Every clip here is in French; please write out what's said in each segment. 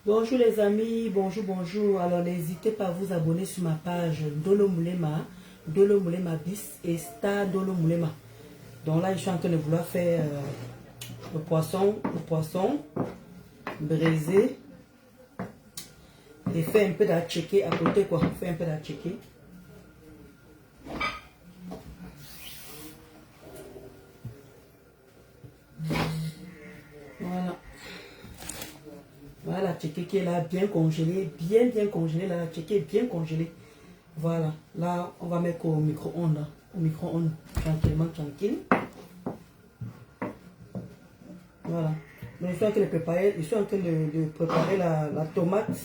Bonjour les amis, bonjour, bonjour. Alors n'hésitez pas à vous abonner sur ma page Dolo Moulema bis et Star Dolo Moulema. Donc là, je suis en train de vouloir faire le poisson braisé et faire un peu d'atchéké à côté quoi. Faire un peu d'atchéké. Voilà. Voilà la tchéké qui est là, bien congelée, bien congelée. Là, la tchéké est bien congelée. Voilà. Là, on va mettre au micro-ondes. Au micro-ondes, tranquillement, tranquille. Voilà. Donc, je suis en train de préparer, la tomate.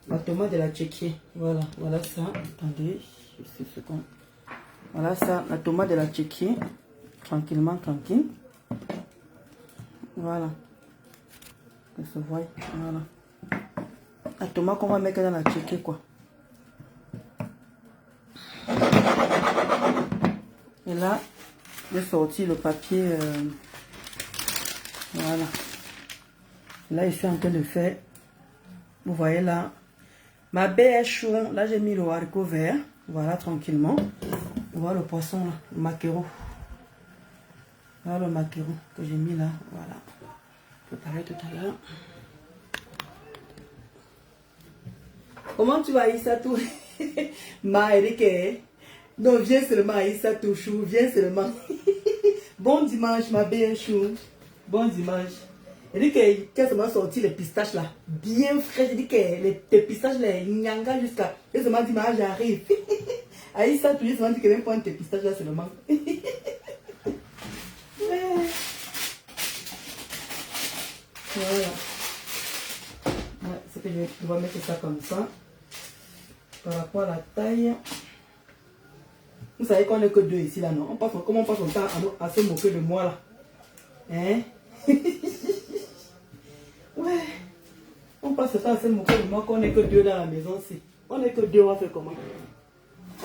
La tomate de la tchéké. Voilà. Voilà ça. Attendez. Voilà ça. La tomate de la tchéké. Tranquillement, tranquille. Voilà. Que se voit. Voilà. La tomate qu'on va mettre dans la tchéké quoi. Et là, j'ai sorti le papier. Voilà. Là, je suis en train de faire. Vous voyez là. Ma baie est chou. Là, j'ai mis le haricot vert. Voilà, tranquillement. Voilà le poisson là. Le maquereau. Voilà le maquereau que j'ai mis là. Voilà. Préparé tout à l'heure. Comment tu vas, Issa tout? Ma Eric. Non, viens seulement, Issa Touchou. Viens seulement. Bon dimanche, ma belle chou. Bon dimanche. Elle dit qu'elle m'a sorti les pistaches là. Bien frais. Je dis que les pistaches là, nyanga jusqu'à. Elle m'a dit, ma j'arrive. Aïssa, tu m'a dit que même prendre tes pistaches là seulement. Voilà. Ouais, c'est que je vais mettre ça comme ça. Par rapport à la taille. Vous savez qu'on n'est que deux ici là, non? Comment on passe son temps à se moquer de moi là? Hein? Ouais. On passe le temps à se moquer de moi qu'on n'est que deux dans la maison aussi. On n'est que deux, on va faire comment?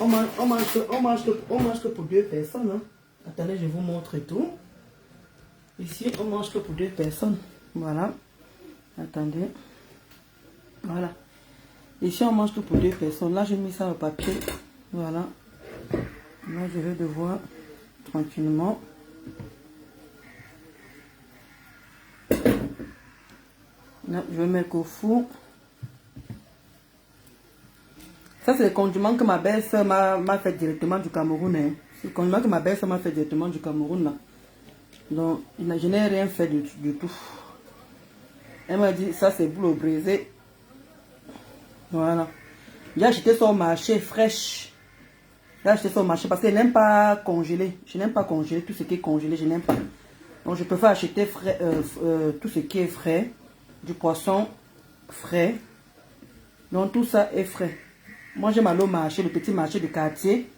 On mange que pour deux personnes. Hein? Attendez, je vous montre tout. Ici, on mange que pour deux personnes. Voilà. Attendez. Voilà. Ici, on mange que pour deux personnes. Là, j'ai mis ça au papier. Voilà. Là, je vais devoir tranquillement. Là, je vais mettre au four. Ça, c'est le condiment que ma belle-soeur m'a fait directement du Cameroun. Hein. C'est le condiment que ma belle-soeur m'a fait directement du Cameroun. Là. Donc, je n'ai rien fait du tout. Elle m'a dit, ça, c'est boulot brisé. Voilà. J'ai acheté ça au marché fraîche. J'ai acheté ça au marché parce que je n'aime pas congeler. Je n'aime pas congeler. Tout ce qui est congelé, je n'aime pas. Donc, je préfère acheter frais, tout ce qui est frais. Du poisson frais. Donc, tout ça est frais. Moi, j'aime aller au marché, le petit marché du quartier.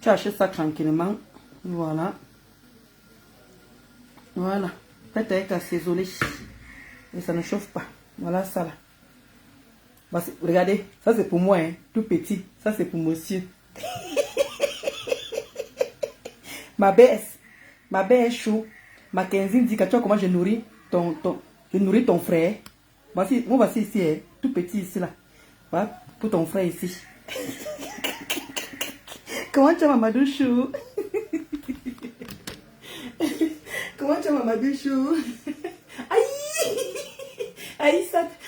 Tu achètes ça tranquillement. Voilà. Voilà. Peut-être avec assaisonner. Et ça ne chauffe pas. Voilà ça là. Regardez, ça c'est pour moi, hein, tout petit. Ça c'est pour monsieur. Ma baisse est chaud. Ma quinzaine dit que tu vois comment je nourris ton frère. Voici ici, hein, tout petit ici là. Voilà, pour ton frère ici. Comment tu vas, Mamadou Chou? Comment tu vas, Mamadou Chou? Aïe!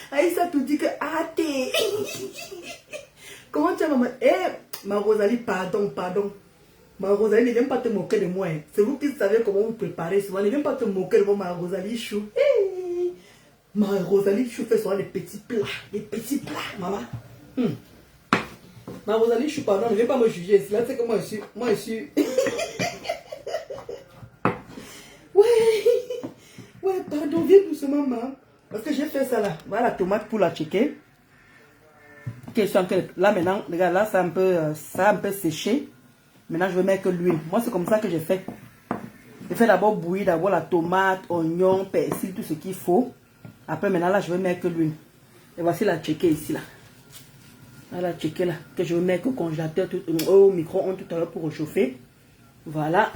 Aïssa tout dit que t'es. Comment tu vas, maman? Ma Rosalie, pardon. Ma Rosalie, ne viens pas te moquer de moi. Hein. C'est vous qui savez comment vous préparez souvent. Ne viens pas te moquer de moi, ma Rosalie Chou. Hey. Ma Rosalie Chou fait souvent les petits plats. Les petits plats, maman. Ma Rosalie Chou, pardon, ne viens pas me juger. Là, c'est que moi, je suis... Ouais, pardon, viens doucement, maman. Parce que j'ai fait ça là. Voilà la tomate pour la tchéké. Là maintenant, regarde, là ça a un peu séché. Maintenant je vais mettre l'huile. Moi c'est comme ça que j'ai fait. Je fais d'abord bouillir d'abord la tomate, oignon, persil, tout ce qu'il faut. Après maintenant là je vais mettre l'huile. Et voici la tchéké ici là. Voilà la tchéké là. Que je vais mettre au congélateur, au micro-ondes tout à l'heure pour réchauffer. Voilà.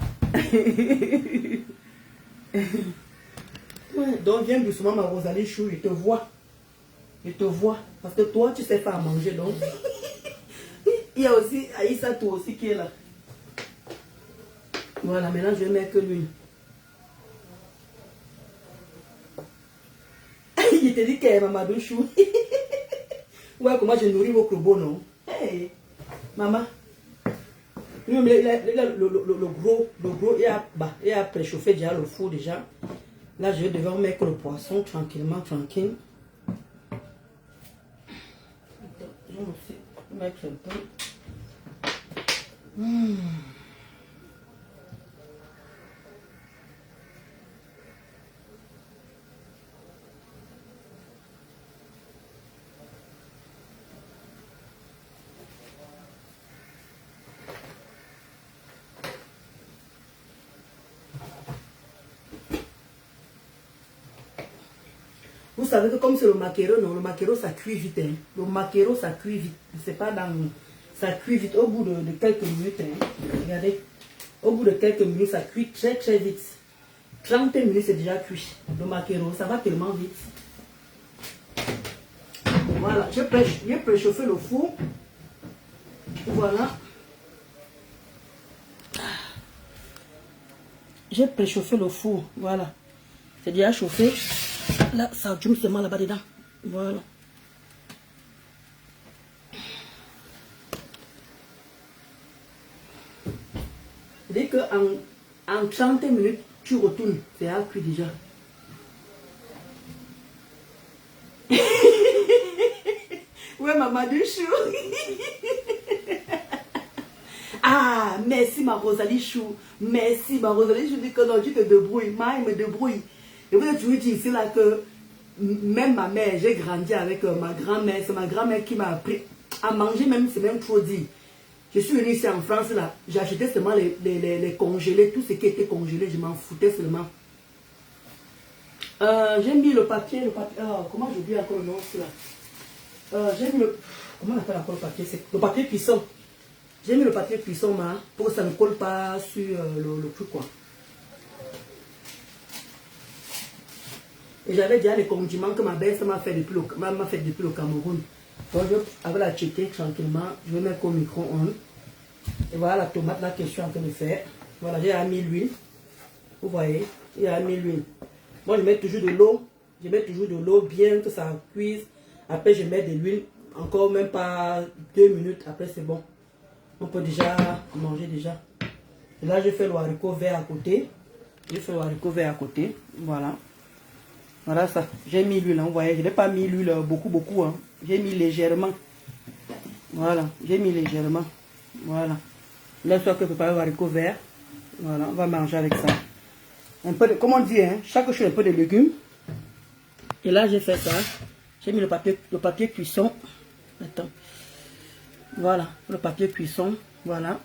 Ouais, donc viens doucement ma Rosalie Chou, je te vois. Je te vois. Parce que toi, tu sais faire à manger, donc. Il y a aussi Aïssa, toi aussi, qui est là. Voilà, maintenant, je vais mettre l'huile. Il te dit qu'elle est Mamadou Chou. Ouais, comment je nourris vos crobos, non? Hey, maman. Le gros, il a préchauffé déjà le four déjà. Là, je vais devoir mettre le poisson tranquillement, tranquille. Je vais aussi mettre un peu. Vous savez que comme c'est le maquereau, non, le maquereau ça cuit vite. Hein. Le maquereau ça cuit vite. C'est pas dans. Ça cuit vite. Au bout de quelques minutes, hein. Regardez. Au bout de quelques minutes, ça cuit très très vite. 30 minutes, c'est déjà cuit. Le maquereau, ça va tellement vite. Voilà, je vais préchauffer le four. Voilà. J'ai préchauffé le four. Voilà. C'est déjà chauffé. Là, ça allume seulement là-bas dedans. Voilà. Dès que en 30 minutes, tu retournes. C'est à cuire déjà. Ouais, maman du chou. Ah, merci ma Rosalie Chou. Merci ma Rosalie Chou. Dis que non, tu te débrouilles. Moi, il me débrouille. Et vous avez toujours dit ici là que même ma mère, j'ai grandi avec ma grand-mère. C'est ma grand-mère qui m'a appris à manger, même c'est même trop dit. Je suis venue ici en France là. J'achetais seulement les congelés. Tout ce qui était congelé, je m'en foutais seulement. J'ai mis le papier. Comment j'oublie encore le nom là? J'ai mis le. Comment on appelle encore le papier? C'est le papier cuisson. J'ai mis le papier cuisson pour que ça ne colle pas sur le truc quoi. Et j'avais déjà les condiments que ma belle m'a fait depuis le Cameroun. Donc je vais la checker tranquillement. Je vais mettre au micro-ondes. Et voilà la tomate là que je suis en train de faire. Voilà, j'ai mis l'huile. Vous voyez, il a mis l'huile. Moi je mets toujours de l'eau. Je mets toujours de l'eau bien que ça cuise. Après je mets de l'huile. Encore même pas 2 minutes. Après c'est bon. On peut déjà manger déjà. Et là, je fais le haricot vert à côté. Je fais le haricot vert à côté. Voilà. Voilà ça. J'ai mis l'huile, hein, vous voyez. Je n'ai pas mis l'huile beaucoup. Hein. J'ai mis légèrement. Voilà. J'ai mis légèrement. Voilà. Là, je que préparer le haricot vert. Voilà. On va manger avec ça. Un peu de, comment on dit, hein, chaque chose, un peu de légumes. Et là, j'ai fait ça. J'ai mis le papier cuisson. Attends. Voilà, le papier cuisson, voilà.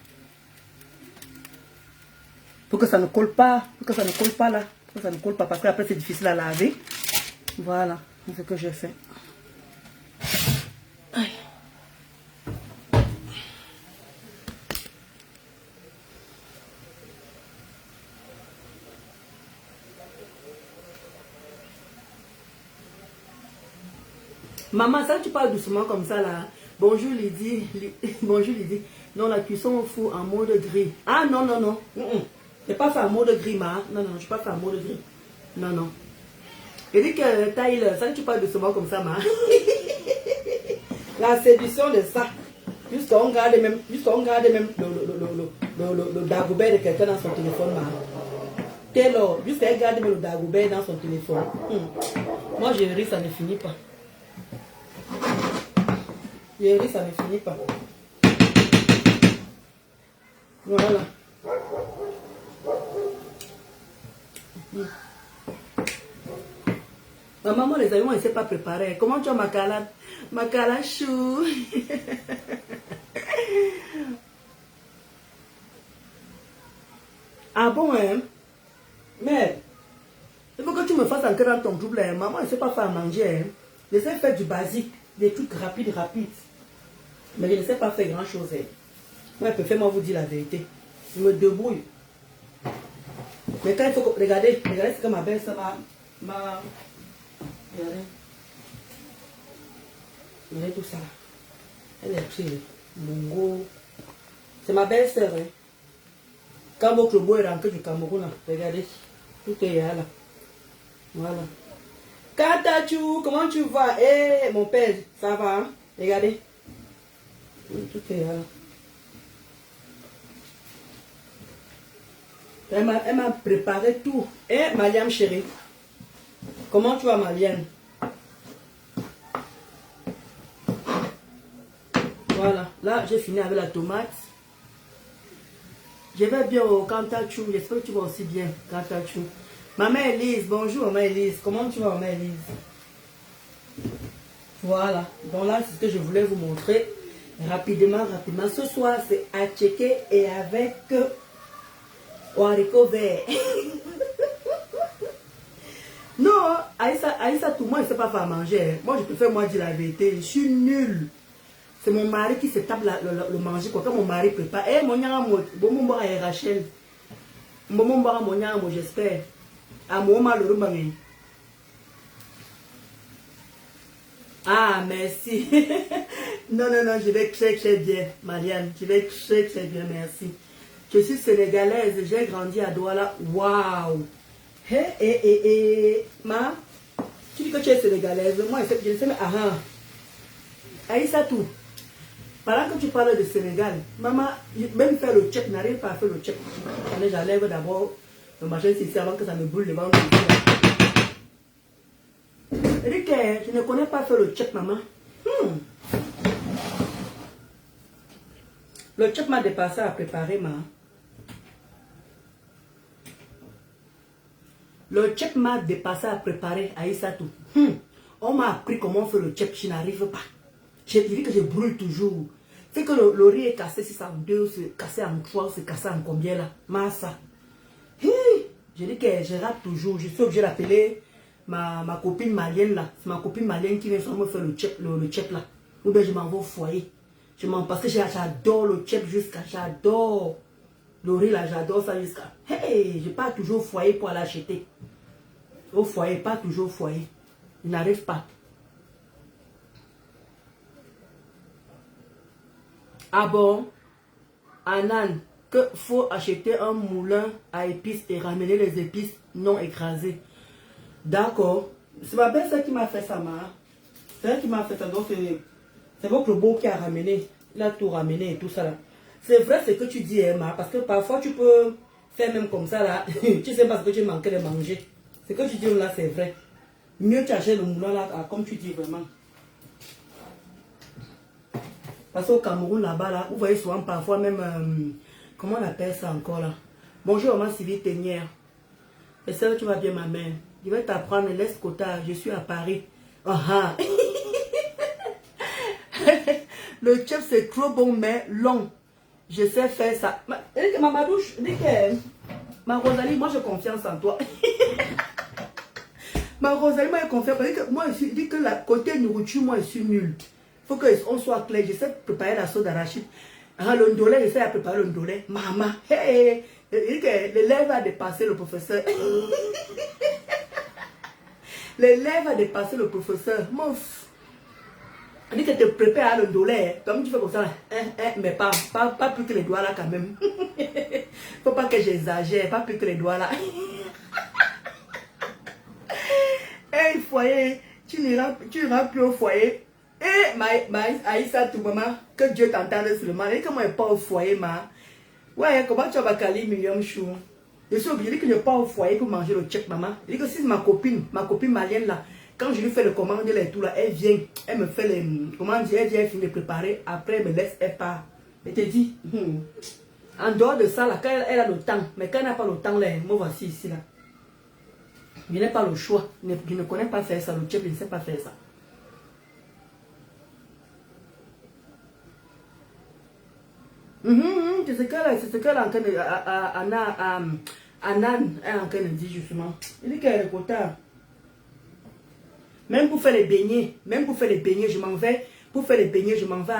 Pour que ça ne colle pas, pour que ça ne colle pas là. Pour que ça ne colle pas, parce que après c'est difficile à laver. Voilà, c'est ce que j'ai fait. Aïe. Maman, ça tu parles doucement comme ça là. Bonjour Lydie. Bonjour Lydie. Non, la cuisson au four en mode gris. Ah non. Je n'ai pas fait en mode gris, ma. Non, je n'ai pas fait en mode gris. Non. Et dit que Tyler, ça tu parles doucement comme ça, ma. La séduction de ça. Jusqu'on garde même le Dagobert de quelqu'un dans son téléphone, ma. Taylor, jusqu'à garder même le Dagobert dans son téléphone. Moi, j'ai ri, ça ne finit pas. J'ai ri, ça ne finit pas. Voilà. Ma maman, les aliments, elle ne sait pas préparer. Comment tu as ma calade? Ma calade chou. Ah bon, hein? Mais, il faut que tu me fasses encore dans ton double. Hein? Maman, elle ne sait pas faire à manger. Hein? Je sais faire du basique, des trucs rapides. Mais je ne sais pas faire grand chose. Hein? Moi, préfère-moi vous dire la vérité. Je me débrouille. Mais quand il faut que... Regardez ce que ma belle, ça m'a... Regardez. Regardez tout ça. Elle est prise. Bongo. C'est ma belle-sœur. Hein. Quand votre beau est rentré du Cameroun, là, regardez. Tout est là. Voilà. Katachou, comment tu vas? Eh, mon père, ça va? Hein? Regardez. Tout est là. Elle m'a préparé tout. Eh, Maliam chérie. Comment tu vas, Maliam? Voilà. Là, j'ai fini avec la tomate. Je vais bien au Kantachou. J'espère que tu vas aussi bien, Kantachou. Maman Elise, bonjour, Maman Elise. Comment tu vas, Maman Elise? Voilà. Donc là, c'est ce que je voulais vous montrer. Rapidement. Ce soir, c'est à checker et avec haricot vert. Non, Aïssa, tout le monde ne sait pas faire manger. Moi, je préfère moi dire la vérité. Je suis nulle. C'est mon mari qui se tape le manger. Quand mon mari prépare. Eh, mon yanga, bon, Rachel. Bon, j'espère. À mon malheureux mari. Ah, merci. Non, je vais très bien, Marianne. Je vais très bien, merci. Je suis sénégalaise, j'ai grandi à Douala. Waouh! Ma, tu dis que tu es sénégalaise. Moi, je ne sais pas. Aïssa tout. Pendant que tu parles de Sénégal, maman, même faire le check, n'arrive pas à faire le check. J'enlève d'abord le machin ici avant que ça me brûle le ventre. Eric, je ne connais pas faire le check, maman. Le check m'a dépassé à préparer, ma. Le check m'a dépassé à préparer, Aïssa tout. On m'a appris comment faire le check, je n'arrive pas. Je dis que je brûle toujours. C'est que le riz est cassé, si ça en deux, c'est cassé en trois, c'est cassé en combien là? Massa. Je dis que je rate toujours. Je suis obligé d'appeler ma copine malienne là. C'est ma copine malienne qui vient me faire le check là. Ou bien je m'en vais au foyer. Parce que j'adore le check jusqu'à, j'adore. Le riz là, j'adore ça jusqu'à. Je pars toujours au foyer pour aller acheter. Au foyer, pas toujours au foyer. Je n'arrive pas. Ah bon? Anan, que faut acheter un moulin à épices et ramener les épices non écrasées. D'accord. C'est ma belle-sœur qui m'a fait ça, ma. C'est elle qui m'a fait ça. Donc c'est votre beau qui a ramené. Il a tout ramené et tout ça là. C'est vrai ce que tu dis, Emma, parce que parfois tu peux faire même comme ça là. Tu sais pas ce que tu manquais de manger. Ce que tu dis là, c'est vrai. Mieux tu achètes le moulin là, comme tu dis vraiment. Parce qu'au Cameroun là-bas, là, vous voyez souvent parfois même, comment on appelle ça encore là? Bonjour, maman Sylvie Ténière. Et ça, tu vas bien ma mère. Je vais t'apprendre l'escota, je suis à Paris. Le chef c'est trop bon mais long. Je sais faire ça. Ma Madouche, ma Rosalie, moi j'ai confiance en toi. Ma Rosalie, moi j'ai confiance. Parce que moi je dis que la côté nourriture, moi je suis nulle. Il faut qu'on soit clair. Je sais préparer la sauce d'arachide. Le ndolé, je sais à préparer le ndolé. Maman, l'élève a dépassé le professeur. L'élève a dépassé le professeur. Mouf. On dit que tu prépares le ndolé. Comme tu fais comme ça, mais pas plus que les doigts là quand même. Faut pas que j'exagère, pas plus que les doigts là. Le foyer, tu n'iras plus au foyer. Aïssa, tout maman, que Dieu t'entende seulement. Et comment elle pas au foyer, ma? Ouais, comment tu vas caler million chou? Je suis obligé que je pas au foyer pour manger le check, maman. Je dis que si ma copine malienne là, quand je lui fais le commande et tout là, elle vient, elle me fait les. Comment dire, elle finit de préparer, après elle me laisse, elle part. Je te dis, en dehors de ça là, quand elle a le temps, mais quand elle n'a pas le temps là, moi voici ici là. Je n'ai pas le choix. Je ne connais pas faire ça, le check, je ne sais pas faire ça. C'est ce qu'elle est en train de. Anan est en train de dire justement. Il dit qu'elle est contente. Même pour faire les beignets, je m'en vais. Pour faire les beignets, je m'en vais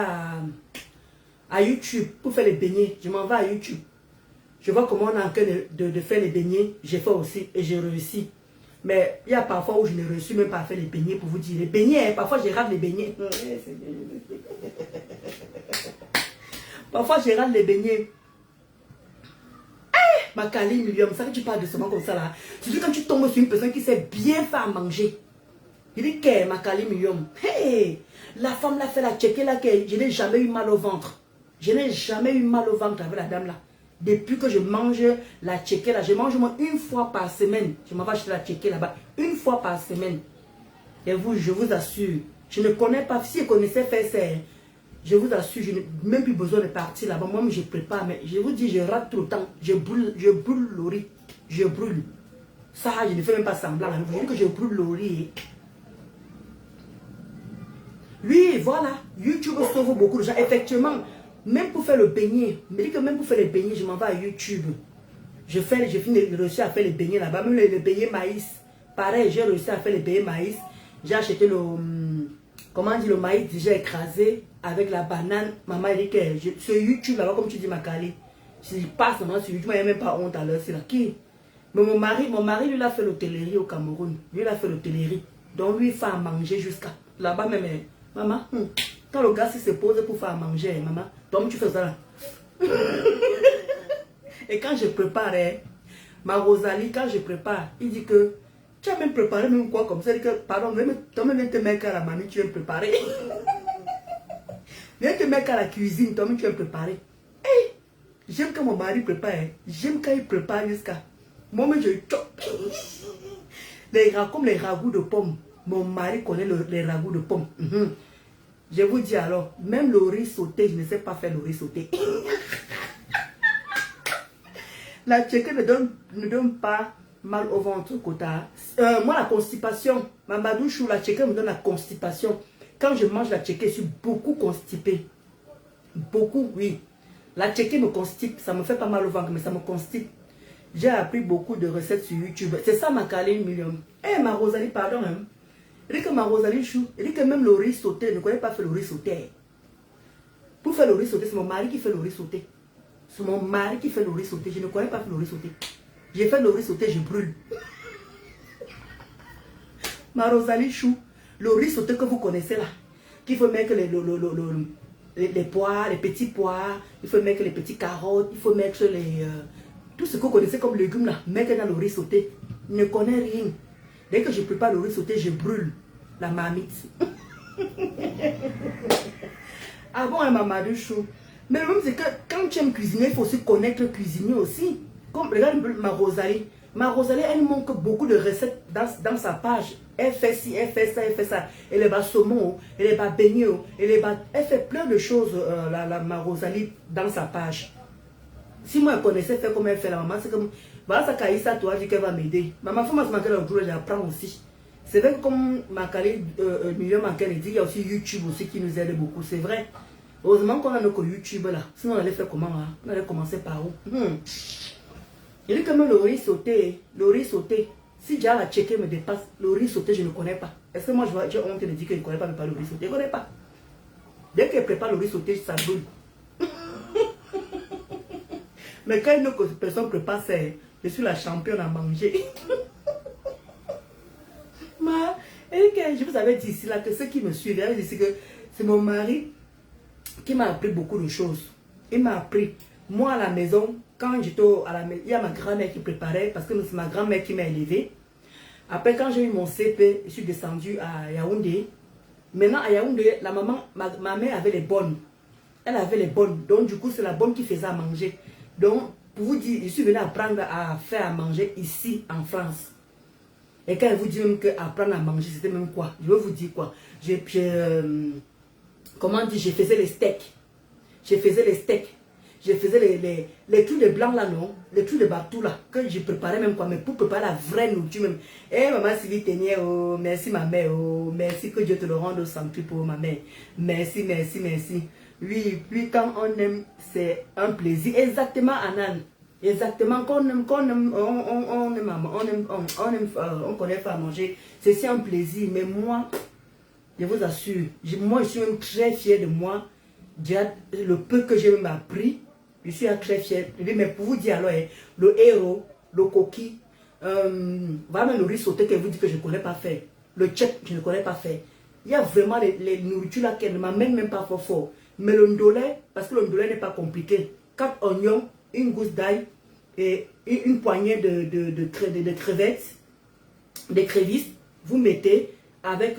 à YouTube. Pour faire les beignets, je m'en vais à YouTube. Je vois comment on est en train de faire les beignets. J'ai fait aussi et j'ai réussi. Mais il y a parfois où je ne réussis même pas à faire les beignets pour vous dire. Les beignets, hein, parfois je rate les beignets. Parfois je rate les beignets. Ma Kali Millium, ça que tu parles de ce comme ça là. Tu dis quand tu tombes sur une personne qui sait bien faire manger. Il dit que ma Kali Millium. Hey, la femme l'a fait la checker là, que je n'ai jamais eu mal au ventre. Je n'ai jamais eu mal au ventre avec la dame là. Depuis que je mange la checker là, je mange moi une fois par semaine. Je m'en vais acheter la checker là-bas. Une fois par semaine. Et vous, je vous assure, je ne connais pas, si je connaissais faire ça, je vous assure, je n'ai même plus besoin de partir là-bas. Moi, je prépare, mais je vous dis, je rate tout le temps. Je brûle le riz. Je brûle. Ça, je ne fais même pas semblant. Je dis que je brûle le riz. Oui, voilà. YouTube sauve beaucoup de gens. Effectivement, même pour faire le beignet, je me dis que même pour faire les beignets, je m'en vais à YouTube. J'ai réussi à faire les beignets là-bas. Même les beignets maïs. Pareil, j'ai réussi à faire les beignets maïs. J'ai acheté le... Comment on dit, le maïs déjà écrasé avec la banane. Maman dit que sur YouTube là-bas, comme tu dis, Makali. Si je passe maintenant sur YouTube, il n'y a même pas honte à l'heure. C'est là qui? Mais mon mari, lui, il a fait l'hôtellerie au Cameroun. Lui, il a fait l'hôtellerie. Donc, lui, il fait à manger jusqu'à là-bas même. Maman, quand le gars se pose pour faire à manger, maman, donc tu fais ça là. Et quand je prépare, ma Rosalie, quand je prépare, il dit que tu as même préparé même quoi comme ça. Il dit que, pardon, toi-même, te mets à la mamie, tu viens me préparer. Viens te mettre à la cuisine, toi-même, tu viens me préparer. Hey, j'aime quand mon mari prépare. J'aime quand il prépare jusqu'à. Moi-même, je chope. Comme les ragoûts de pommes. Mon mari connaît les ragoûts de pommes. Je vous dis alors, même le riz sauté, je ne sais pas faire le riz sauté. La tchéké ne donne pas mal au ventre, Kota. Moi, la constipation, Mamadou Chou, la tchéké me donne la constipation. Quand je mange la tchéké, je suis beaucoup constipé. Beaucoup, oui. La tchéké me constipe. Ça me fait pas mal au ventre, mais ça me constipe. J'ai appris beaucoup de recettes sur YouTube. C'est ça ma Kali Millium. Eh, ma Rosalie, pardon. Hein. Il dit que ma Rosalie Chou, il dit que même le riz sauté, ne connaît pas faire le riz sauté. Pour faire le riz sauté, c'est mon mari qui fait le riz sauté. C'est mon mari qui fait le riz sauté. Je ne connais pas faire le riz sauté. J'ai fait le riz sauté, je brûle. Ma Rosalie Chou, le riz sauté que vous connaissez là, qu'il faut mettre les pois, les petits pois, il faut mettre les petits carottes, il faut mettre tout ce que vous connaissez comme légumes là, mettre dans le riz sauté. Je ne connais rien. Dès que je prépare le riz sauté, je brûle la marmite. Ah bon, Mamadou Chou. Mais le même c'est que quand tu aimes cuisiner, il faut aussi connaître cuisiner aussi. Comme regarde ma Rosalie. Ma Rosalie, elle manque beaucoup de recettes dans sa page. Elle fait ci, elle fait ça, elle fait ça. Elle est bas saumon, elle est bas beignet, elle fait plein de choses, ma Rosalie, dans sa page. Si moi, je connaissais faire comme elle fait la maman, c'est comme... Voilà, ça Kaïssa, toi, dit qu'elle va m'aider. Maman, il faut manquer le jour, j'apprends aussi. C'est vrai que comme ma Kali Million manquait, dit, il y a aussi YouTube aussi qui nous aide beaucoup. C'est vrai. Heureusement qu'on a nos YouTube là. Sinon, on allait faire comment là? On allait commencer par où? Il dit que même le riz sauté, si déjà la tchéké me dépasse, le riz sauté, je ne connais pas. Est-ce que moi, j'ai honte de dire que je ne connais pas, mais pas le riz sauté? Je ne connais pas. Dès qu'elle prépare le riz sauté, ça brûle. Mais quand une autre personne prépare, je suis la championne à manger. Je vous avais dit ici là que ceux qui me suivent, je dis que c'est mon mari qui m'a appris beaucoup de choses. Il m'a appris. Moi à la maison, quand j'étais à la maison, il y a ma grand-mère qui préparait parce que c'est ma grand-mère qui m'a élevé. Après quand j'ai eu mon CP, je suis descendue à Yaoundé. Maintenant à Yaoundé, ma mère avait les bonnes. Elle avait les bonnes. Donc du coup c'est la bonne qui faisait à manger. Donc pour vous dire, je suis venue apprendre à faire à manger ici en France. Et quand elle vous dit même qu'apprendre à manger, c'était même quoi? Je veux vous dire quoi? Comment dire? Je faisais les steaks. Je faisais les trucs de blanc là, non? Les trucs de bateau là. Que je préparais même quoi? Mais pour préparer la vraie nourriture même. Eh maman Sylvie Ténier, oh, merci ma mère, oh, merci que Dieu te le rende au centuple pour ma mère. Merci, merci, merci. Oui, puis quand on aime, c'est un plaisir. Exactement, Anan. Exactement, on connaît pas à manger. C'est un plaisir. Mais moi, je vous assure, moi je suis même très fier de moi. Le peu que j'ai appris, je suis très fier. Mais pour vous dire alors, le héros, le coquille, Voilà me nourrir sauter qu'elle vous dit que je ne connais pas faire. Le tchèque, je ne connais pas faire. Il y a vraiment les nourritures là qu'elle ne m'amène même pas fort. Mais le ndolé, parce que le ndolé n'est pas compliqué. 4 oignons, une gousse d'ail et une poignée de crevettes, d'écrevisses. Vous mettez avec,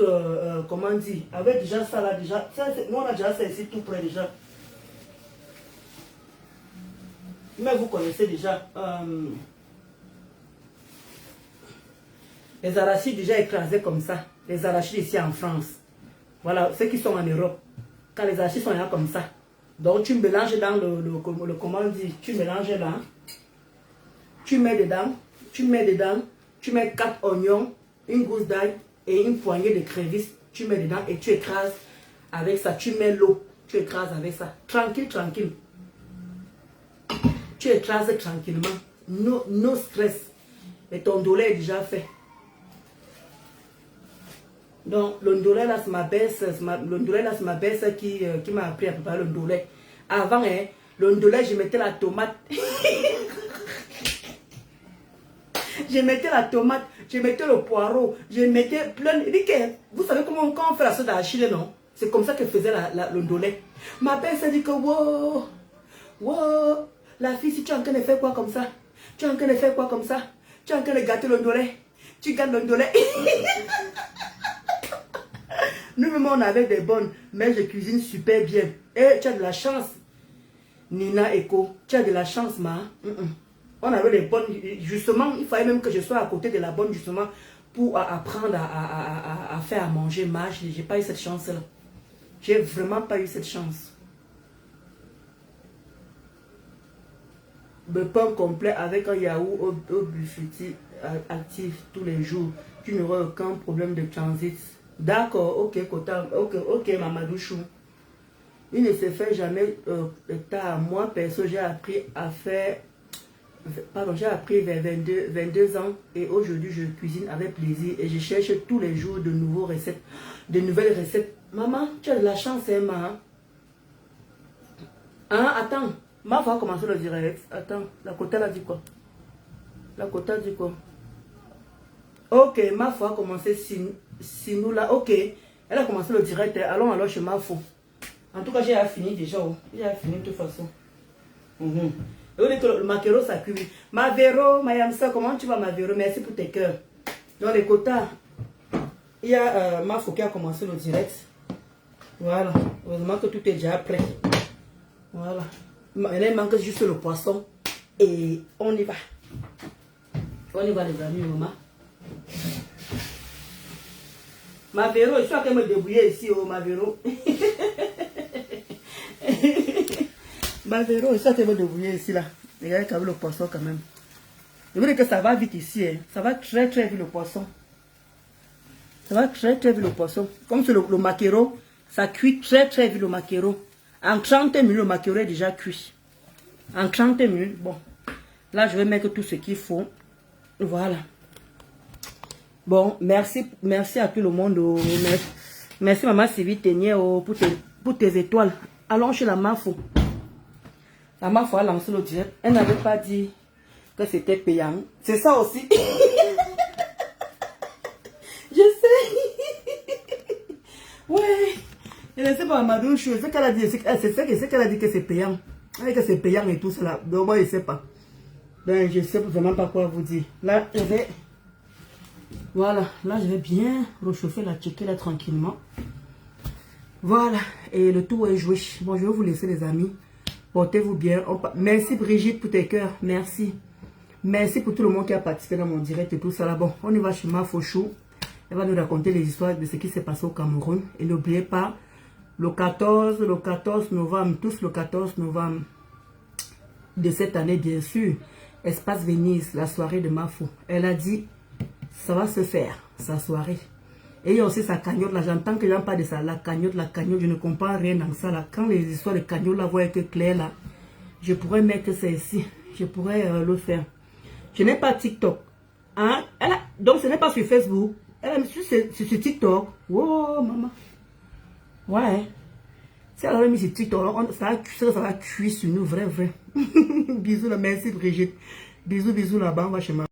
comment on dit, avec déjà ça là, déjà. Ça, nous on a déjà ça ici tout près déjà. Mais vous connaissez déjà les arachides déjà écrasés comme ça. Les arachides ici en France. Voilà, ceux qui sont en Europe. Quand les arachides sont là comme ça. Donc tu mélanges dans le comment on dit, tu mélanges là. Tu mets dedans, tu mets 4 oignons, une gousse d'ail et une poignée de crevisses. Tu mets dedans et tu écrases avec ça. Tu mets l'eau, tu écrases avec ça. Tranquille, tranquille. Tu écrases tranquillement. No stress. Et ton ndolé est déjà fait. Donc, le ndolé là, c'est ma belle qui m'a appris à préparer le ndolé. Avant, hein, le ndolé, je mettais la tomate. Je mettais la tomate, je mettais le poireau, je mettais plein de... Vous savez comment quand on fait la sauce d'arachide, non? C'est comme ça qu'elle faisait le ndolé. Ma belle s'est dit que, wow, wow, la fille, si tu es en train de faire quoi comme ça? Tu es en train de faire quoi comme ça? Tu es en train de gâter le ndolé. Tu gâtes le ndolé. Nous-mêmes, on avait des bonnes, mais je cuisine super bien. Et tu as de la chance, Nina Eko. Tu as de la chance, ma. On avait des bonnes, justement, il fallait même que je sois à côté de la bonne, justement, pour apprendre à faire à manger. Ma, je n'ai pas eu cette chance-là. J'ai vraiment pas eu cette chance. Le pain complet avec un yaourt au buffet actif tous les jours. Tu n'auras aucun problème de transit. D'accord, ok, Kota, ok, Mamadouchou. Il ne se fait jamais tard. Moi, perso, j'ai appris à faire... Pardon, j'ai appris vers 22 ans et aujourd'hui, je cuisine avec plaisir et je cherche tous les jours de nouvelles recettes. Maman, tu as de la chance, hein, ma. Hein, attends. Ma va commencer le direct. Attends, la Kota a dit quoi? La Kota dit quoi? Ok, ma foi a commencé sinon là. Ok, elle a commencé le direct. Allons alors chez ma foi. En tout cas, j'ai fini déjà. J'ai fini de toute façon. Le maquereau, ça cuit. Ma Véro, ma Yamsa, comment tu vas, ma Véro? Merci pour tes cœurs. Dans les quotas, il y a ma foi qui a commencé le direct. Voilà. Heureusement que tout est déjà prêt. Voilà. Il manque juste le poisson. Et on y va. On y va, les amis, maman. Ma Véro, je suis en train de me débrouiller ici, oh, ma Véro. Ma Véro, je suis en train de me débrouiller ici, là. Regardez quand même le poisson, quand même. Je veux dire que ça va vite ici, hein. Ça va très, très vite, le poisson. Ça va très, très vite, le poisson. Comme c'est le maquereau, ça cuit très, très vite, le maquereau. En 30 minutes, le maquereau est déjà cuit. En 30 minutes, bon. Là, je vais mettre tout ce qu'il faut. Voilà. Bon, merci à tout le monde. Oh. Merci maman Sylvie Ténier pour tes étoiles. Allons chez la Mafo. La Mafo a lancé le direct. Elle n'avait pas dit que c'était payant. C'est ça aussi. Je sais. Ouais. Je ne sais pas, Madou, c'est ce qu'elle a dit. C'est qu'elle a dit que c'est payant. Elle a dit que c'est payant et tout cela. Donc moi, je ne sais pas. Ben, je ne sais vraiment pas quoi vous dire. Là, je vais... Voilà, là je vais bien réchauffer la checker là tranquillement. Voilà, et le tour est joué. Bon, je vais vous laisser les amis. Portez-vous bien. Merci Brigitte pour tes cœurs, merci. Merci pour tout le monde qui a participé dans mon direct et tout ça là. Bon, on y va chez Ma Fauchou. Elle va nous raconter les histoires de ce qui s'est passé au Cameroun. Et n'oubliez pas, le 14 novembre, tous le 14 novembre de cette année, bien sûr, Espace Venise, la soirée de Mafo. Elle a dit... Ça va se faire, sa soirée. Et il y a aussi sa cagnotte là. J'entends que j'en parle de ça. La cagnotte, je ne comprends rien dans ça là. Quand les histoires de cagnotte là vont être claires là, je pourrais mettre ça ici. Je pourrais le faire. Je n'ai pas TikTok. Hein? Donc ce n'est pas sur Facebook. Elle a mis sur TikTok. Wow, maman. Ouais. Si elle avait mis sur TikTok, ça va cuire sur nous, vrai. Bisous là, merci Brigitte. Bisous là-bas, on va chez moi.